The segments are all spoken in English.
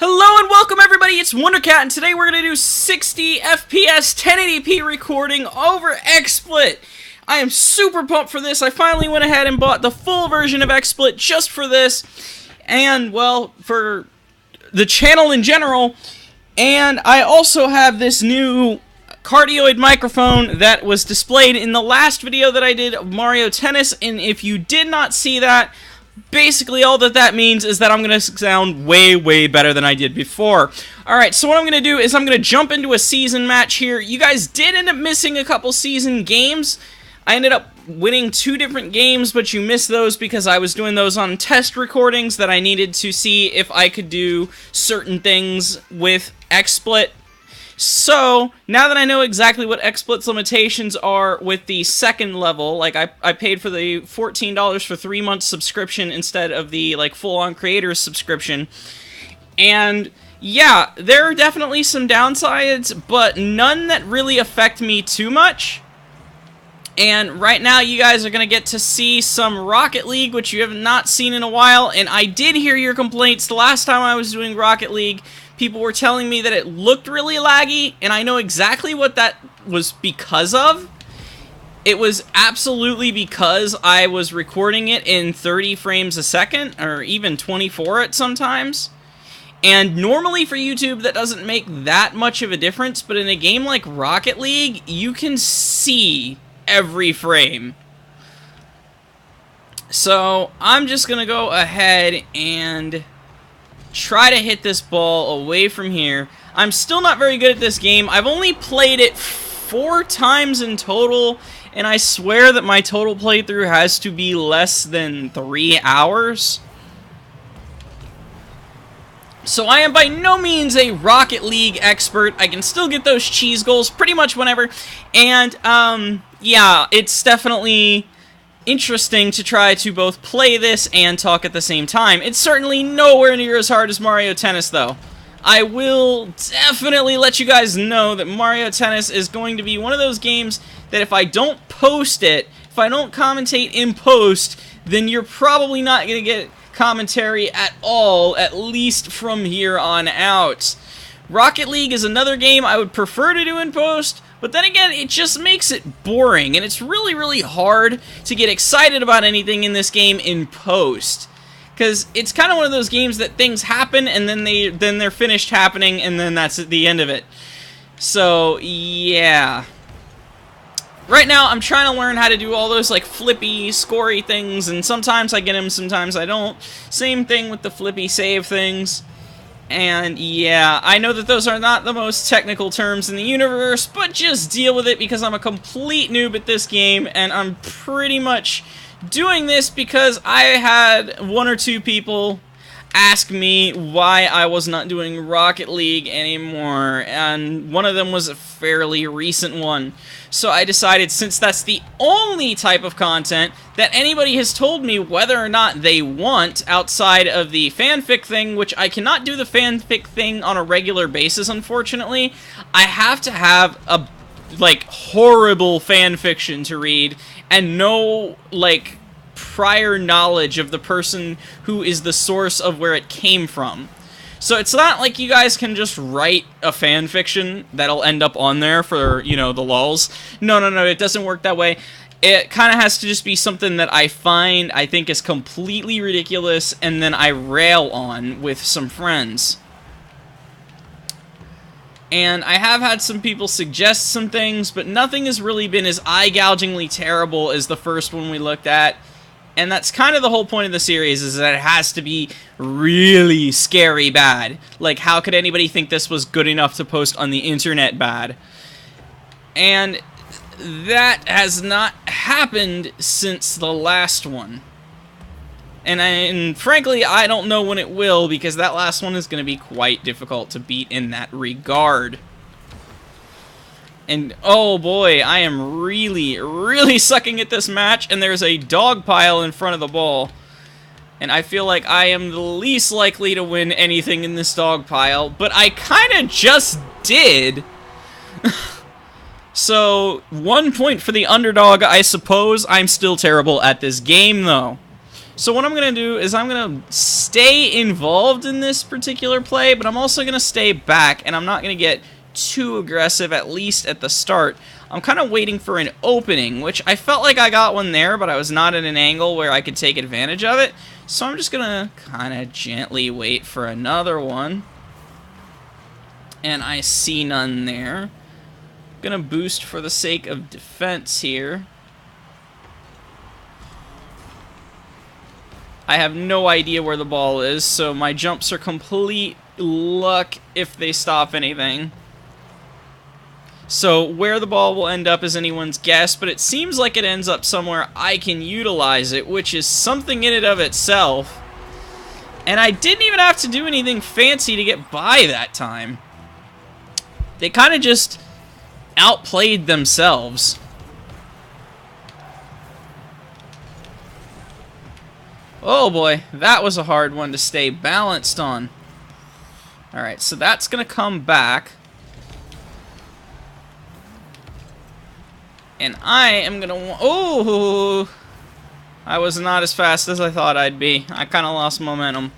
Hello and welcome everybody, it's WonderCat, and today we're going to do 60 FPS 1080p recording over XSplit. I am super pumped for this. I finally went ahead and bought the full version of XSplit just for this, and well, for the channel in general. And I also have this new cardioid microphone that was displayed in the last video that I did of Mario Tennis, and if you did not see that, basically all that means is that I'm going to sound way better than I did before. Alright, so what I'm going to do is I'm going to jump into a season match here. You guys did end up missing a couple season games. I ended up winning 2 different games, but you missed those because I was doing those on test recordings that I needed to see if I could do certain things with XSplit. So, now that I know exactly what XSplit's limitations are with the second level, like I paid for the $14 for 3 months subscription instead of the like full-on creators subscription. And yeah, there are definitely some downsides, but none that really affect me too much. And right now you guys are going to get to see some Rocket League, which you have not seen in a while, and I did hear your complaints the last time I was doing Rocket League. People were telling me that it looked really laggy, and I know exactly what that was because of. It was absolutely because I was recording it in 30 frames a second, or even 24 at sometimes. And normally for YouTube that doesn't make that much of a difference, but in a game like Rocket League, you can see every frame. So I'm just gonna go ahead and try to hit this ball away from here. I'm still not very good at this game. I've only played it 4 times in total, and I swear that my total playthrough has to be less than 3 hours. So I am by no means a Rocket League expert. I can still get those cheese goals pretty much whenever. And, yeah, it's definitely interesting to try to both play this and talk at the same time. It's certainly nowhere near as hard as Mario Tennis, though. I will definitely let you guys know that Mario Tennis is going to be one of those games that if I don't post it, if I don't commentate in post, then you're probably not going to get commentary at all, at least from here on out. Rocket League is another game I would prefer to do in post, but then again, it just makes it boring, and it's really hard to get excited about anything in this game in post. Because it's kind of one of those games that things happen, and then they're finished happening, and then that's the end of it. So, yeah. Right now, I'm trying to learn how to do all those, like, flippy, scory things, and sometimes I get them, sometimes I don't. Same thing with the flippy save things. And yeah, I know that those are not the most technical terms in the universe, but just deal with it because I'm a complete noob at this game, and I'm pretty much doing this because I had 1 or 2 people ask me why I was not doing Rocket League anymore, and one of them was a fairly recent one. So I decided, since that's the only type of content that anybody has told me whether or not they want outside of the fanfic thing, which I cannot do the fanfic thing on a regular basis, unfortunately. I have to have a, like, horrible fanfiction to read and no, like, prior knowledge of the person who is the source of where it came from. So it's not like you guys can just write a fan fiction that'll end up on there for, you know, the lulz. No, it doesn't work that way. It kind of has to just be something that I think is completely ridiculous, and then I rail on with some friends. And I have had some people suggest some things, but nothing has really been as eye-gougingly terrible as the first one we looked at. And that's kind of the whole point of the series, is that it has to be really scary bad. Like, how could anybody think this was good enough to post on the internet bad? And that has not happened since the last one. And frankly, I don't know when it will, because that last one is going to be quite difficult to beat in that regard. And, oh boy, I am really sucking at this match, and there's a dog pile in front of the ball. And I feel like I am the least likely to win anything in this dog pile, but I kind of just did. So, 1 point for the underdog, I suppose. I'm still terrible at this game, though. So what I'm going to do is I'm going to stay involved in this particular play, but I'm also going to stay back, and I'm not going to get too aggressive, at least at the start. I'm kind of waiting for an opening, which I felt like I got one there, but I was not at an angle where I could take advantage of it. So I'm just going to kind of gently wait for another one. And I see none there. Gonna boost for the sake of defense here. I have no idea where the ball is, so my jumps are complete luck if they stop anything. So where the ball will end up is anyone's guess, but it seems like it ends up somewhere I can utilize it, which is something in and of itself. And I didn't even have to do anything fancy to get by that time. They kind of just outplayed themselves. Oh boy, that was a hard one to stay balanced on. Alright, so that's going to come back. And I am going to... Oh! I was not as fast as I thought I'd be. I kind of lost momentum.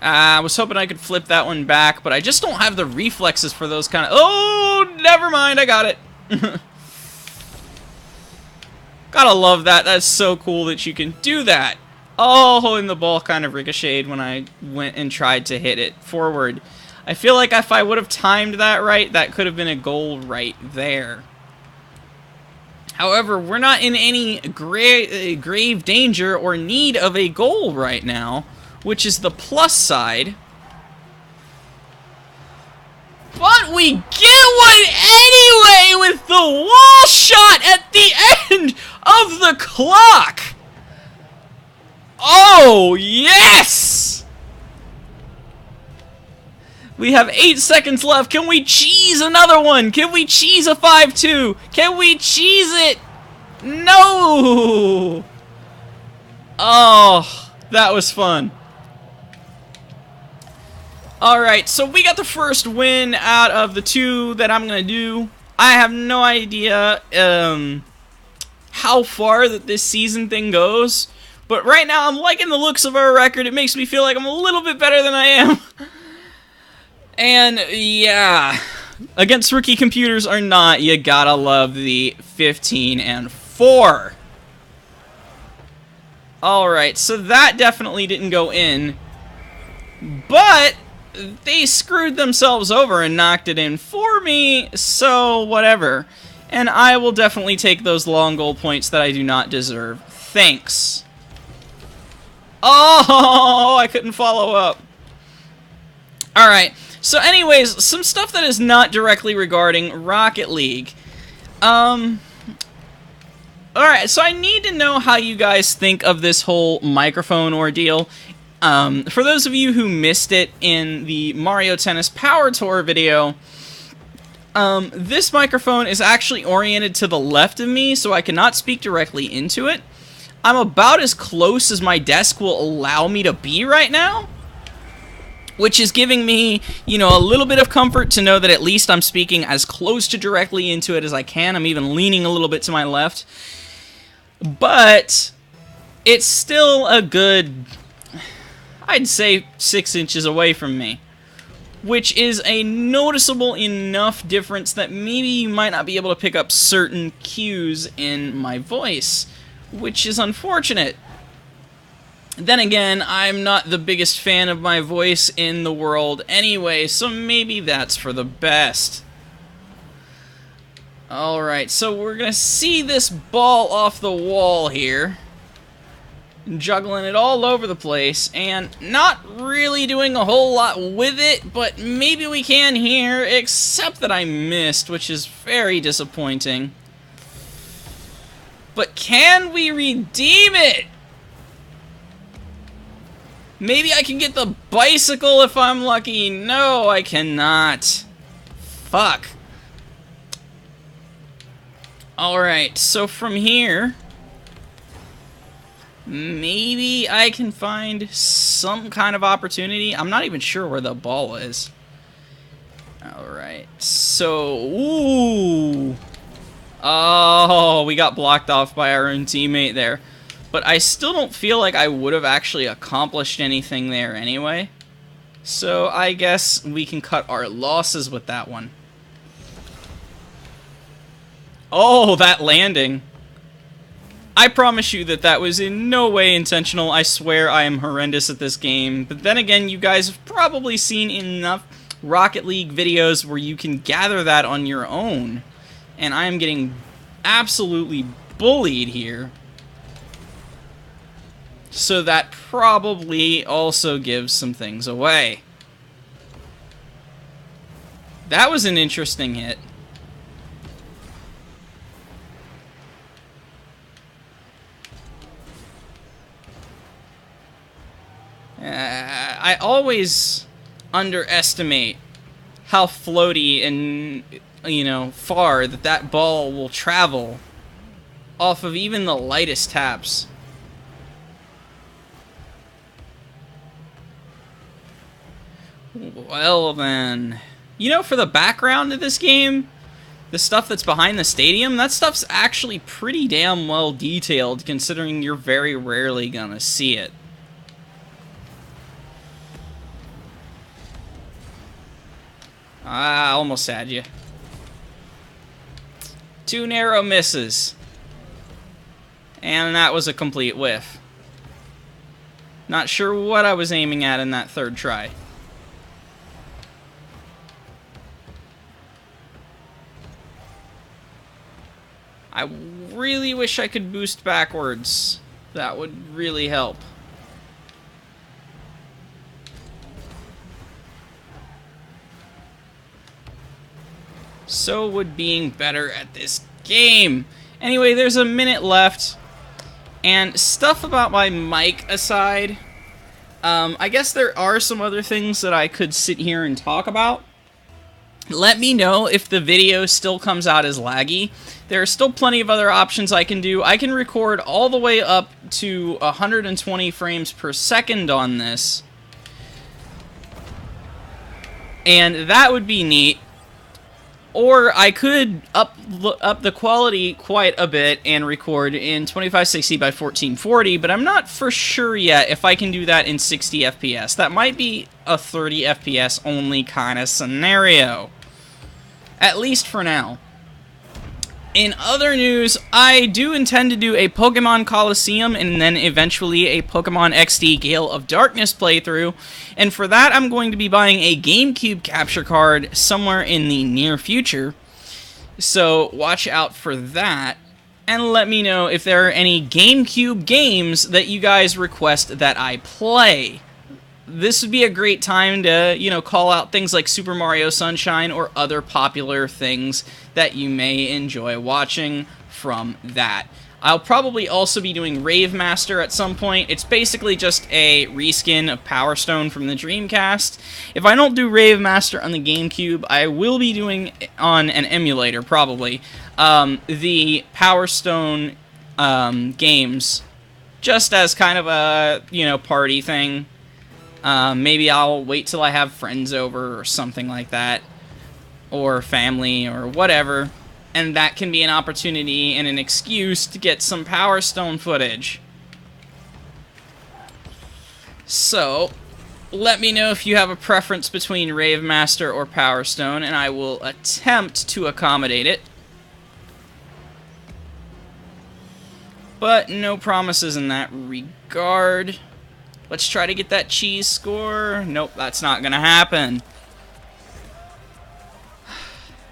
I was hoping I could flip that one back, but I just don't have the reflexes for those kind of... Oh, never mind, I got it. Gotta love that. That's so cool that you can do that. Oh, and the ball kind of ricocheted when I went and tried to hit it forward. I feel like if I would have timed that right, that could have been a goal right there. However, we're not in any grave danger or need of a goal right now, which is the plus side. But we get one anyway with the wall shot at the end of the clock. Oh, yes! We have 8 seconds left. Can we cheese another one? Can we cheese a 5-2? Can we cheese it? No! Oh, that was fun. Alright, so we got the first win out of the 2 that I'm going to do. I have no idea how far that this season thing goes. But right now, I'm liking the looks of our record. It makes me feel like I'm a little bit better than I am. And, yeah, against rookie computers or not, you gotta love the 15-4. Alright, so that definitely didn't go in. But they screwed themselves over and knocked it in for me, so whatever. And I will definitely take those long goal points that I do not deserve. Thanks. Oh, I couldn't follow up. Alright, so anyways, some stuff that is not directly regarding Rocket League. Alright, so I need to know how you guys think of this whole microphone ordeal. For those of you who missed it in the Mario Tennis Power Tour video, this microphone is actually oriented to the left of me, so I cannot speak directly into it. I'm about as close as my desk will allow me to be right now, which is giving me, you know, a little bit of comfort to know that at least I'm speaking as close to directly into it as I can. I'm even leaning a little bit to my left. But it's still a good, I'd say, 6 inches away from me, which is a noticeable enough difference that maybe you might not be able to pick up certain cues in my voice, which is unfortunate. Then again, I'm not the biggest fan of my voice in the world anyway, so maybe that's for the best. Alright, so we're gonna see this ball off the wall here. Juggling it all over the place, and not really doing a whole lot with it, but maybe we can here, except that I missed, which is very disappointing. But can we redeem it? Maybe I can get the bicycle if I'm lucky. No, I cannot. Fuck. Alright, so from here, maybe I can find some kind of opportunity. I'm not even sure where the ball is. Alright, so, ooh. Oh, we got blocked off by our own teammate there. But I still don't feel like I would have actually accomplished anything there anyway. So I guess we can cut our losses with that one. Oh, that landing. I promise you that that was in no way intentional. I swear I am horrendous at this game. But then again, you guys have probably seen enough Rocket League videos where you can gather that on your own. And I am getting absolutely bullied here. So that probably also gives some things away. That was an interesting hit. I always underestimate how floaty and, you know, far that ball will travel off of even the lightest taps. Well then, you know, for the background of this game, the stuff that's behind the stadium, that stuff's actually pretty damn well detailed considering you're very rarely gonna see it. I almost had you. 2 narrow misses. And that was a complete whiff. Not sure what I was aiming at in that third try. I really wish I could boost backwards. That would really help. So would being better at this game. Anyway, there's a minute left. And stuff about my mic aside, I guess there are some other things that I could sit here and talk about. Let me know if the video still comes out as laggy. There are still plenty of other options I can do. I can record all the way up to 120 frames per second on this. And that would be neat. Or I could up the quality quite a bit and record in 2560 by 1440, but I'm not for sure yet if I can do that in 60 FPS. That might be a 30 FPS only kind of scenario. At least for now. In other news, I do intend to do a Pokemon Coliseum and then eventually a Pokemon XD Gale of Darkness playthrough, and for that I'm going to be buying a GameCube capture card somewhere in the near future, so watch out for that, and let me know if there are any GameCube games that you guys request that I play. This would be a great time to, you know, call out things like Super Mario Sunshine or other popular things that you may enjoy watching from that. I'll probably also be doing Rave Master at some point. It's basically just a reskin of Power Stone from the Dreamcast. If I don't do Rave Master on the GameCube, I will be doing on an emulator, probably, the Power Stone games, just as kind of a, you know, party thing. Maybe I'll wait till I have friends over or something like that, or family or whatever, and that can be an opportunity and an excuse to get some Power Stone footage. So, let me know if you have a preference between Rave Master or Power Stone, and I will attempt to accommodate it. But no promises in that regard. Let's try to get that cheese score. Nope, that's not gonna happen.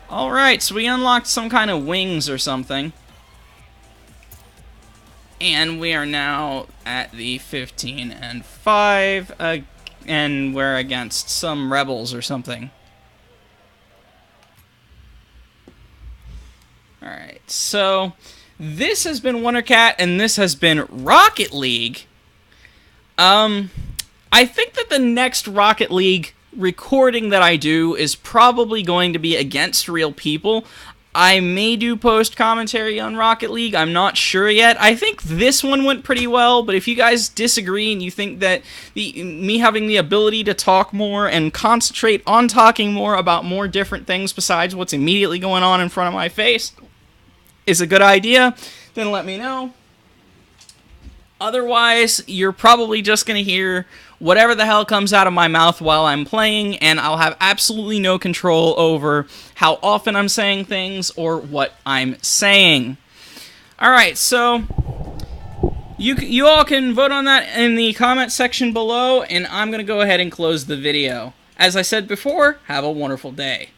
Alright, so we unlocked some kind of wings or something. And we are now at the 15 and 5, and we're against some rebels or something. Alright, so this has been WonderCat, and this has been Rocket League. I think that the next Rocket League recording that I do is probably going to be against real people. I may do post-commentary on Rocket League, I'm not sure yet. I think this one went pretty well, but if you guys disagree and you think that me having the ability to talk more and concentrate on talking more about more different things besides what's immediately going on in front of my face is a good idea, then let me know. Otherwise, you're probably just going to hear whatever the hell comes out of my mouth while I'm playing, and I'll have absolutely no control over how often I'm saying things or what I'm saying. Alright, so you all can vote on that in the comment section below, and I'm going to go ahead and close the video. As I said before, have a wonderful day.